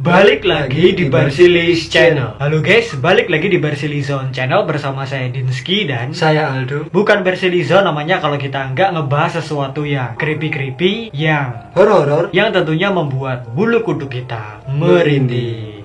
Balik lagi di Barsilis Channel. Halo guys, balik lagi di Barsilizon Channel bersama saya Dinski dan saya Aldo. Bukan Barsilizon namanya kalau kita nggak ngebahas sesuatu yang creepy-creepy, yang Horor, yang tentunya membuat bulu kuduk kita merinding.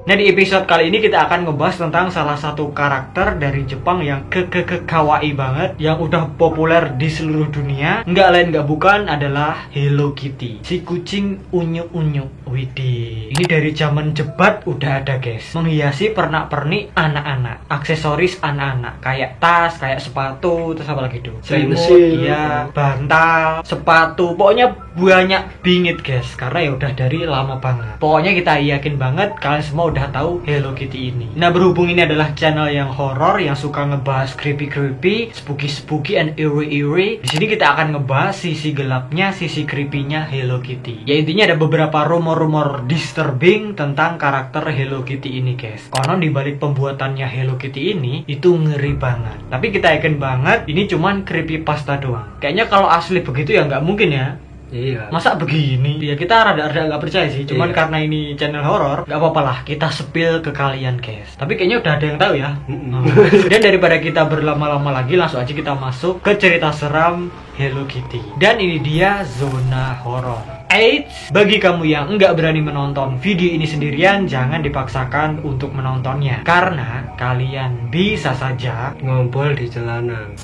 Nah, di episode kali ini kita akan ngebahas tentang salah satu karakter dari Jepang yang kawaii banget, yang udah populer di seluruh dunia. Nggak lain nggak bukan adalah Hello Kitty, si kucing unyu-unyu. Widih, ini dari zaman jebat udah ada guys, menghiasi pernak-pernik anak-anak, aksesoris anak-anak, kayak tas, kayak sepatu, terus apa lagi tuh? Selimut, ya, bantal, sepatu, pokoknya banyak bingit guys, karena ya udah dari lama banget. Pokoknya kita yakin banget kalian semua udah tahu Hello Kitty ini. Nah, berhubung ini adalah channel yang horor, yang suka ngebahas creepy, spooky and eerie. Di sini kita akan ngebahas sisi gelapnya, sisi creepy-nya Hello Kitty. Ya intinya ada beberapa rumor disturbing tentang karakter Hello Kitty ini guys. Konon dibalik pembuatannya Hello Kitty ini itu ngeri banget. Tapi kita yakin banget ini cuman creepypasta doang. Kayaknya kalau asli begitu ya nggak mungkin ya. Iya. Masa begini? Ya kita rada-rada nggak percaya sih. Cuman iya, karena ini channel horor, nggak apa-apa lah kita spill ke kalian guys. Tapi kayaknya udah ada yang tahu ya. Dan daripada kita berlama-lama lagi, langsung aja kita masuk ke cerita seram Hello Kitty. Dan ini dia zona horor. Eits, bagi kamu yang nggak berani menonton video ini sendirian, jangan dipaksakan untuk menontonnya, karena kalian bisa saja ngompol di celana.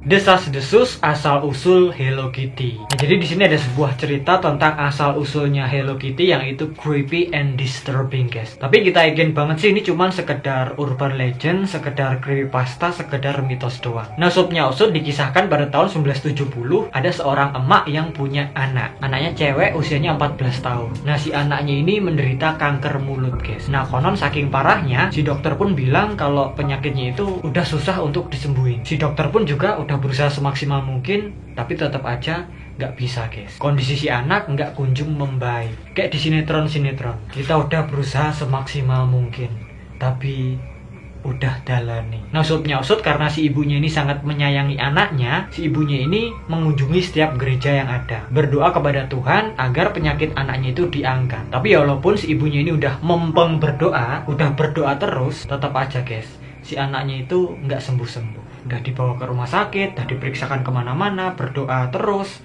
Desas-desus asal-usul Hello Kitty. Nah, jadi di sini ada sebuah cerita tentang asal-usulnya Hello Kitty yang itu creepy and disturbing, guys. Tapi kita yakin banget sih ini cuman sekedar urban legend, sekedar creepypasta, sekedar mitos doang. Nah, usut dikisahkan pada tahun 1970 ada seorang emak yang punya anak. Anaknya cewek, usianya 14 tahun. Nah, si anaknya ini menderita kanker mulut, guys. Nah, konon saking parahnya, si dokter pun bilang kalau penyakitnya itu udah susah untuk disembuhin. Si dokter pun juga udah berusaha semaksimal mungkin, tapi tetap aja nggak bisa guys. Kondisi si anak nggak kunjung membaik. Kayak di sinetron, kita udah berusaha semaksimal mungkin, tapi udah dalani. Nah, usut karena si ibunya ini sangat menyayangi anaknya, si ibunya ini mengunjungi setiap gereja yang ada, berdoa kepada Tuhan agar penyakit anaknya itu diangkat. Tapi ya walaupun si ibunya ini udah mempeng berdoa, udah berdoa terus, tetap aja guys, si anaknya itu nggak sembuh-sembuh. Udah dibawa ke rumah sakit, udah diperiksakan kemana-mana, berdoa terus,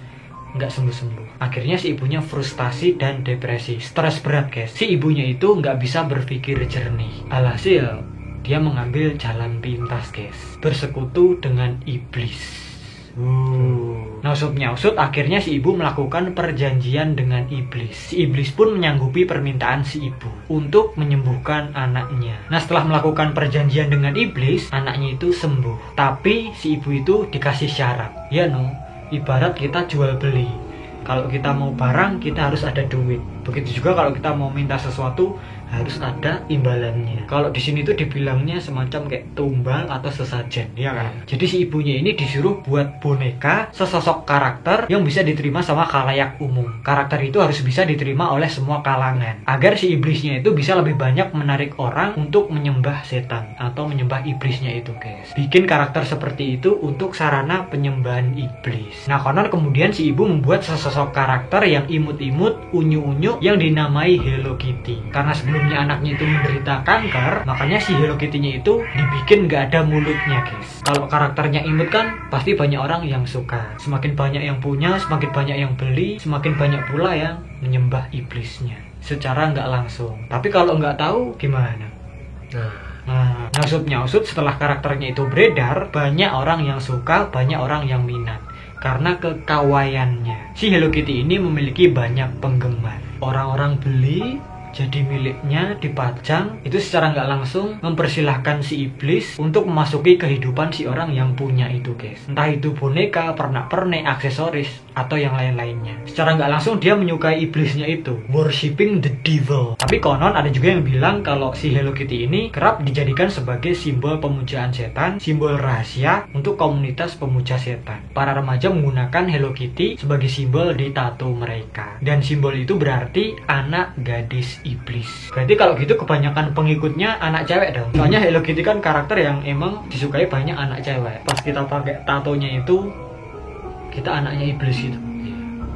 nggak sembuh-sembuh. Akhirnya si ibunya frustasi dan depresi, stres berat guys. Si ibunya itu nggak bisa berpikir jernih. Alhasil dia mengambil jalan pintas guys, bersekutu dengan iblis. Nah, usut akhirnya si ibu melakukan perjanjian dengan iblis. Si iblis pun menyanggupi permintaan si ibu untuk menyembuhkan anaknya. Nah, setelah melakukan perjanjian dengan iblis, anaknya itu sembuh. Tapi si ibu itu dikasih syarat. Ya no, ibarat kita jual beli. Kalau kita mau barang, kita harus ada duit. Begitu juga kalau kita mau minta sesuatu, harus ada imbalannya. Kalau di sini tuh dibilangnya semacam kayak tumbal atau sesajen, ya kan? Jadi si ibunya ini disuruh buat boneka sesosok karakter yang bisa diterima sama khalayak umum. Karakter itu harus bisa diterima oleh semua kalangan, agar si iblisnya itu bisa lebih banyak menarik orang untuk menyembah setan atau menyembah iblisnya itu, guys. Bikin karakter seperti itu untuk sarana penyembahan iblis. Nah, konon kemudian si ibu membuat sesosok karakter yang imut-imut, unyu-unyu yang dinamai Hello Kitty. Karena sebelumnya anaknya itu menderita kanker, makanya si Hello Kitty-nya itu dibikin gak ada mulutnya guys. Kalau karakternya imut kan pasti banyak orang yang suka. Semakin banyak yang punya, semakin banyak yang beli, semakin banyak pula yang menyembah iblisnya secara nggak langsung. Tapi kalau nggak tahu gimana? Nah, usut setelah karakternya itu beredar, banyak orang yang suka, banyak orang yang minat. Karena kekawaiannya, si Hello Kitty ini memiliki banyak penggemar. Orang-orang beli, jadi miliknya, dipajang. Itu secara nggak langsung mempersilahkan si iblis untuk memasuki kehidupan si orang yang punya itu guys. Entah itu boneka, pernak-pernik, aksesoris, atau yang lain-lainnya. Secara nggak langsung dia menyukai iblisnya itu, worshipping the devil. Tapi konon ada juga yang bilang kalau si Hello Kitty ini kerap dijadikan sebagai simbol pemujaan setan, simbol rahasia untuk komunitas pemuja setan. Para remaja menggunakan Hello Kitty sebagai simbol di tato mereka. Dan simbol itu berarti anak gadis iblis. Berarti kalau gitu kebanyakan pengikutnya anak cewek dong. Soalnya Hello Kitty kan karakter yang emang disukai banyak anak cewek. Pas kita pakai tatonya itu, kita anaknya iblis gitu.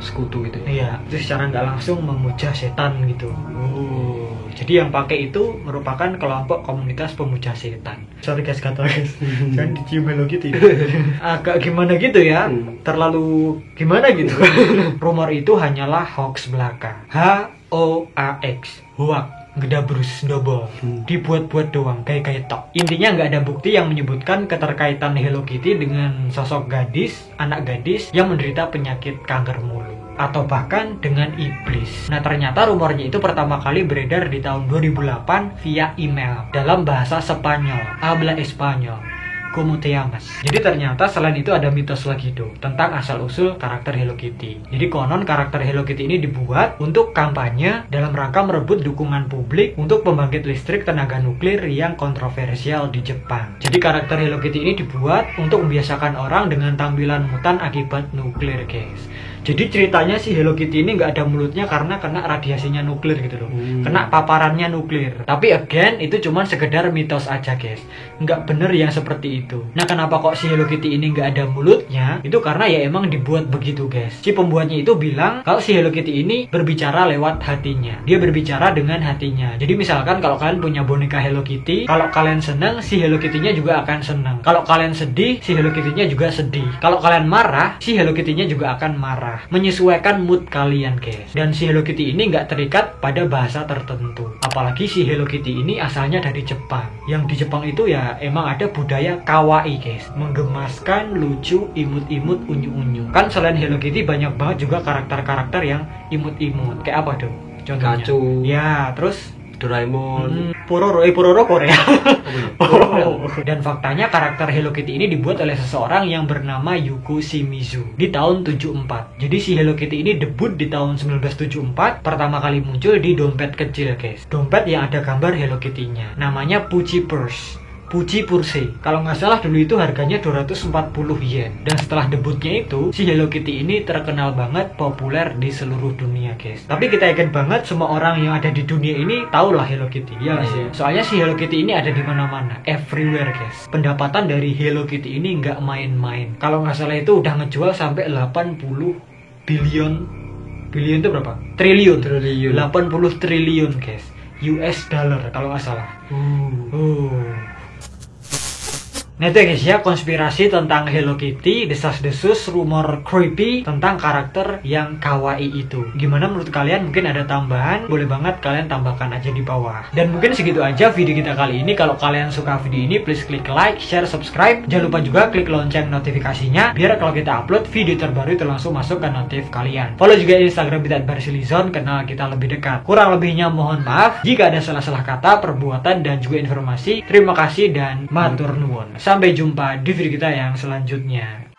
sekutu gitu ya. Iya, itu secara nggak langsung memuja setan gitu. Oh. Jadi yang pakai itu merupakan kelompok komunitas pemuja setan. Sorry guys, kata guys, jangan dicium Hello Kitty. Agak gimana gitu ya, terlalu gimana gitu. Rumor itu hanyalah hoax belaka. H-O-A-X, hoax. Gedabrus double, dibuat-buat doang, kayak tok. Intinya nggak ada bukti yang menyebutkan keterkaitan Hello Kitty dengan sosok gadis, anak gadis yang menderita penyakit kanker mulut atau bahkan dengan iblis. Nah, ternyata rumornya itu pertama kali beredar di tahun 2008 via email dalam bahasa Spanyol, habla Espanyol. Como te llamas? Jadi ternyata selain itu ada mitos lagi tuh tentang asal-usul karakter Hello Kitty. Jadi konon karakter Hello Kitty ini dibuat untuk kampanye dalam rangka merebut dukungan publik untuk pembangkit listrik tenaga nuklir yang kontroversial di Jepang. Jadi karakter Hello Kitty ini dibuat untuk membiasakan orang dengan tampilan mutan akibat nuklir, guys. Jadi ceritanya si Hello Kitty ini nggak ada mulutnya karena kena radiasinya nuklir gitu loh. Kena paparannya nuklir. Tapi again itu cuma sekedar mitos aja, guys. Nggak bener yang seperti itu. Nah, kenapa kok si Hello Kitty ini nggak ada mulutnya? Itu karena ya emang dibuat begitu, guys. Si pembuatnya itu bilang kalau si Hello Kitty ini berbicara lewat hatinya. Dia berbicara dengan hatinya. Jadi misalkan kalau kalian punya boneka Hello Kitty, kalau kalian senang, si Hello Kitty-nya juga akan senang. Kalau kalian sedih, si Hello Kitty-nya juga sedih. Kalau kalian marah, si Hello Kitty-nya juga akan marah. Menyesuaikan mood kalian, guys. Dan si Hello Kitty ini nggak terikat pada bahasa tertentu. Apalagi si Hello Kitty ini asalnya dari Jepang. Yang di Jepang itu ya emang ada budaya kawaii, guys. Menggemaskan, lucu, imut-imut, unyu-unyu. Kan selain Hello Kitty banyak banget juga karakter-karakter yang imut-imut. Kayak apa dong? Contohnya. Pikachu. Ya, terus Doraemon. Pororo Korea. Dan faktanya karakter Hello Kitty ini dibuat oleh seseorang yang bernama Yuko Shimizu di tahun 74. Jadi si Hello Kitty ini debut di tahun 1974, pertama kali muncul di dompet kecil, guys. Dompet yang ada gambar Hello Kitty-nya. Namanya Pucci Purse. Pucci Purse. Kalau nggak salah dulu itu harganya 240 yen. Dan setelah debutnya itu, si Hello Kitty ini terkenal banget, populer di seluruh dunia, guys. Tapi kita yakin banget semua orang yang ada di dunia ini tahu lah Hello Kitty. Ya sih. Soalnya si Hello Kitty ini ada di mana-mana, everywhere, guys. Pendapatan dari Hello Kitty ini nggak main-main. Kalau nggak salah itu udah ngejual sampai 80 billion. Billion itu berapa? Triliun. 80 triliun, guys. US dollar kalau nggak salah. Nah itu ya guys ya, konspirasi tentang Hello Kitty, desas-desus, rumor creepy tentang karakter yang kawaii itu. Gimana menurut kalian? Mungkin ada tambahan? Boleh banget kalian tambahkan aja di bawah. Dan mungkin segitu aja video kita kali ini. Kalau kalian suka video ini, please klik like, share, subscribe. Jangan lupa juga klik lonceng notifikasinya, biar kalau kita upload video terbaru itu langsung masuk ke notif kalian. Follow juga Instagram kita @barsilizon, kenal kita lebih dekat. Kurang lebihnya mohon maaf jika ada salah-salah kata, perbuatan, dan juga informasi. Terima kasih dan matur nuwun. Sampai jumpa di video kita yang selanjutnya.